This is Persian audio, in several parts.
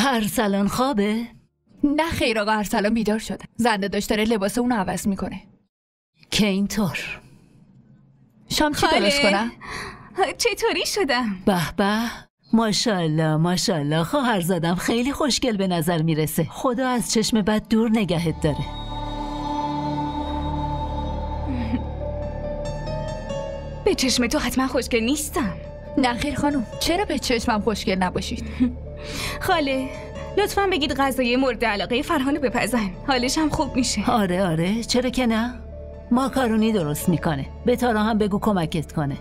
ارسلان خوابه؟ نه خیر آقا ارسلان بیدار شده. زنده داشت داره لباس اونو عوض میکنه. که اینطور شام چی درست کنم؟ چطوری شدم؟ به به، ماشاءالله ماشاءالله، خواهرزادم خیلی خوشگل به نظر میرسه. خدا از چشم بد دور نگهت داره. به چشم تو حتما خوشگل نیستم. نه خیر خانم، چرا به چشمم خوشگل نباشید؟ خاله لطفاً بگید غذای مورد علاقه فرهانو بپزن، حالش هم خوب میشه. آره چرا که نه؟ ماکارونی درست میکنه. به تارا هم بگو کمکت کنه.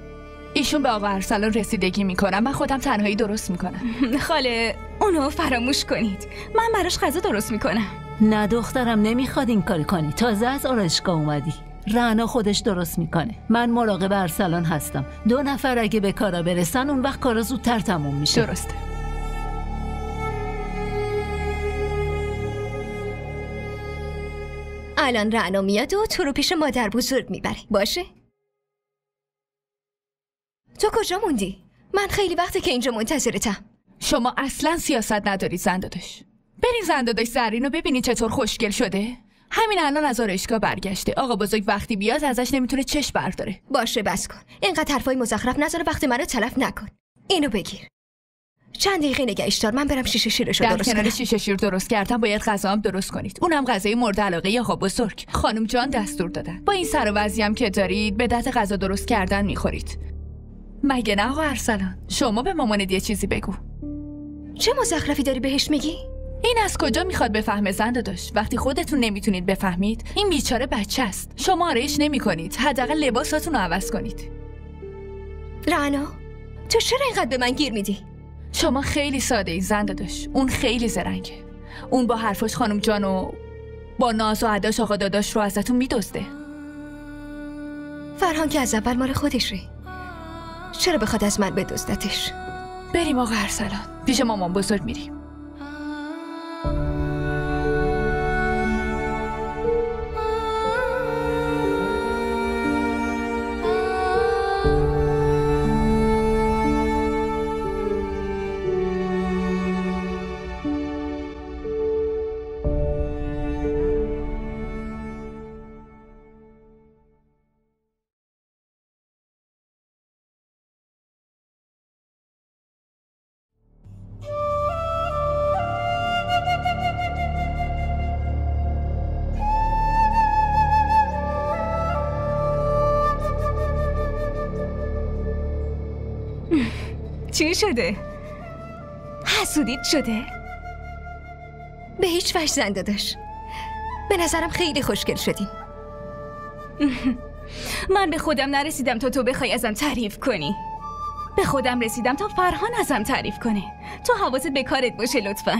ایشون به آقا ارسلان رسیدگی میکنم، من خودم تنهایی درست میکنم. خاله اونو فراموش کنید، من براش غذا درست میکنم. نه دخترم، نمیخواد این کار کنی. تازه از آرایشگاه اومدی. رعنا خودش درست میکنه. من مراقب ارسلان هستم. 2 نفر اگه به کارا برسن اون وقت کارا زودتر تموم میشه. درسته. الان رعنا میاد و تو رو پیش مادر بزرگ میبره. باشه؟ تو کجا موندی؟ من خیلی وقته که اینجا منتظرتم. شما اصلا سیاست ندارید زنداداش. برین زنداداش زرین رو ببینید چطور خوشگل شده. همین الان از آرایشگاه برگشته. آقا بزرگ وقتی بیاد ازش نمیتونه چشم برداره. باشه بس کن. اینقدر حرفای مزخرف نذار، وقت منو تلف نکن. اینو بگیر. چند دقیقه نگهش دار، من برم شیشه شیرشو درست کنم. در کنار شیشه شیر درست کردم باید غذا هم درست کنید. اونم غذای مورد علاقه آقا بزرگ. خانم جان دستور دادن. با این سر و وضعی هم که دارید به دست غذا درست کردن میخورید. مگه نه آقا ارسلان؟ شما به مامانت یه چیزی بگو. چه مزخرفی داری بهش میگی؟ این از کجا میخواد بفهمه زنداداش؟ وقتی خودتون نمیتونید بفهمید، این بیچاره بچه است. شما آرایش نمیکنید، حداقل لباساتون رو عوض کنید. رعنا تو چرا اینقدر به من گیر میدی؟ شما خیلی ساده ای زنداداش، اون خیلی زرنگه. اون با حرفاش خانم جانو با ناز و اداش آقا داداش رو ازتون میدزده. فرهان که از اول مال خودشه، چرا بخواد از من بدزدتش؟ بریم آقا ارسلان، پیش مامان بزرگ میریم. چی شده؟ حسودیت شده؟ به هیچ وجه زنداداش. به نظرم خیلی خوشگل شدیم. من به خودم نرسیدم تا تو بخوای ازم تعریف کنی. به خودم رسیدم تا فرهان ازم تعریف کنه. تو حواست به کارت باشه لطفاً.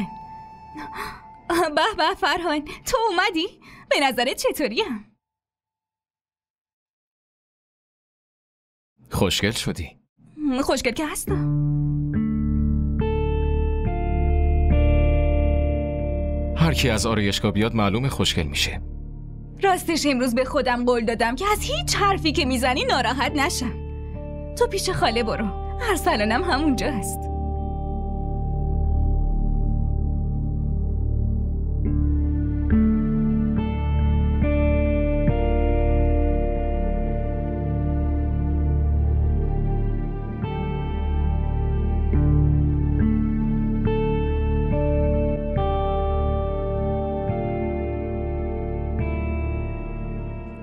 به به فرهان، تو اومدی؟ به نظرت چطوریم؟ خوشگل شدی. خوشگل که هستم. هر کی از آرایشگاه بیاد معلومه خوشگل میشه. راستش امروز به خودم قول دادم که از هیچ حرفی که میزنی ناراحت نشم. تو پیش خاله برو، ارسلانم همونجا هست.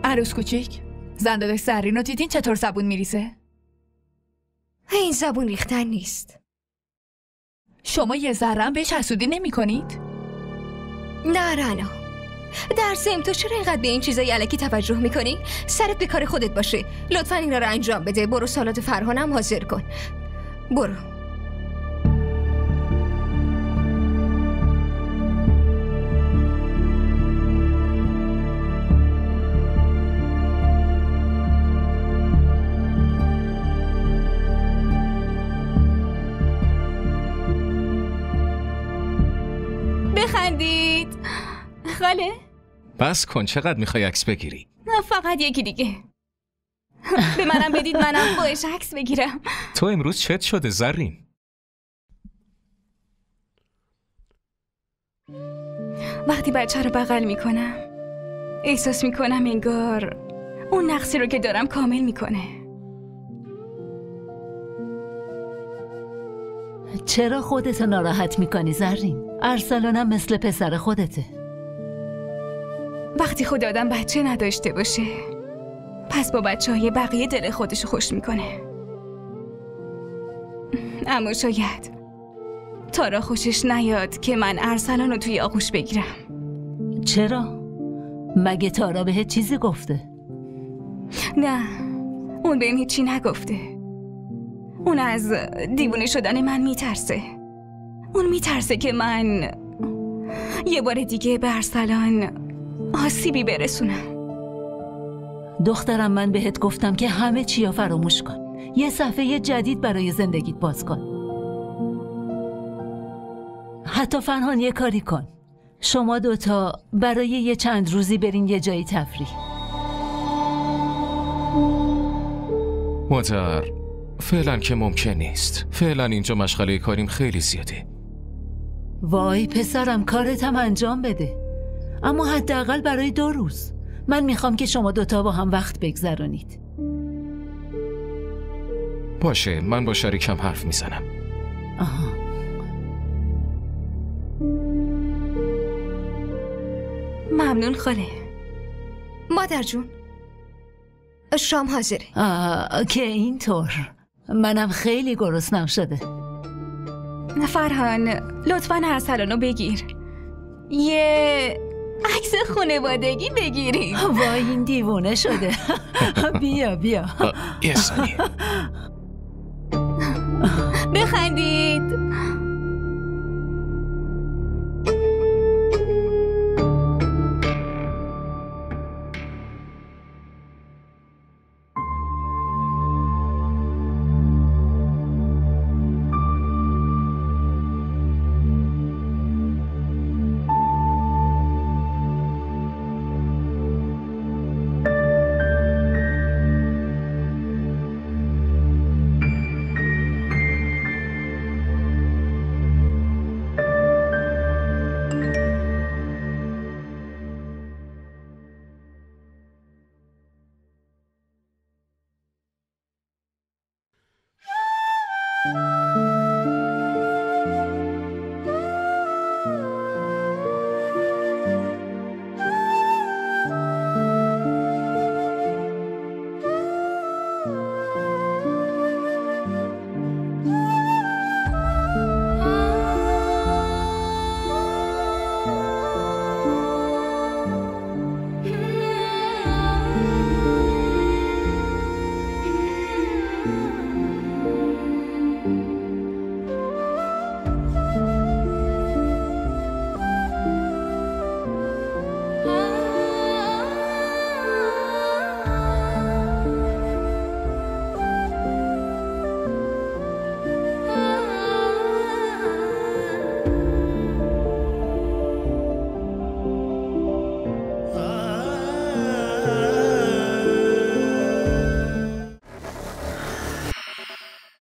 عروس کوچیک، زنداداش زرین رو دیدین چطور زبون میریزه؟ این زبون ریختن نیست. شما یه ذره هم بهش حسودی نمی کنید؟ نه رعنا، در ضمن تو چرا اینقدر به این چیزای الکی توجه میکنی؟ سرت به کار خودت باشه. لطفاً اینا رو انجام بده. برو سالاد فرهانم حاضر کن. برو. بخندید. خاله؟ بس کن، چقدر میخوای عکس بگیری؟ نه فقط یکی دیگه. به منم بدید منم باش عکس بگیرم. تو امروز چت شده زرین؟ وقتی بچه رو بغل میکنم احساس میکنم انگار اون نقصی رو که دارم کامل میکنه. چرا خودتو ناراحت میکنی زرین؟ ارسلانم مثل پسر خودته. وقتی خود آدم بچه نداشته باشه پس با بچه‌های بقیه دل خودشو خوش میکنه. اما شاید تارا خوشش نیاد که من ارسلان رو توی آغوش بگیرم. چرا؟ مگه تارا بهت چیزی گفته؟ نه، اون بهم هیچی نگفته. اون از دیوونه شدن من میترسه. اون میترسه که من یه بار دیگه به ارسلان آسیبی برسونم. دخترم، من بهت گفتم که همه چی رو فراموش کن. یه صفحه جدید برای زندگیت باز کن. حتی فرهان یه کاری کن. شما دوتا برای یه چند روزی برین یه جایی تفریح. مادر، فعلا که ممکن نیست. فعلا اینجا مشغله کاریم خیلی زیاده. وای پسرم، کارتم انجام بده. اما حداقل برای 2 روز. من میخوام که شما دوتا با هم وقت بگذرونید. باشه، من با شریکم حرف میزنم. آها. ممنون خاله. مادر جون، شام حاضره. که اینطور. منم خیلی گرسنم شده. فرهان، لطفاً ارسلانو بگیر. یه عکس خانوادگی بگیریم. وای این دیوونه شده. بیا یه ثانیه. بخندید.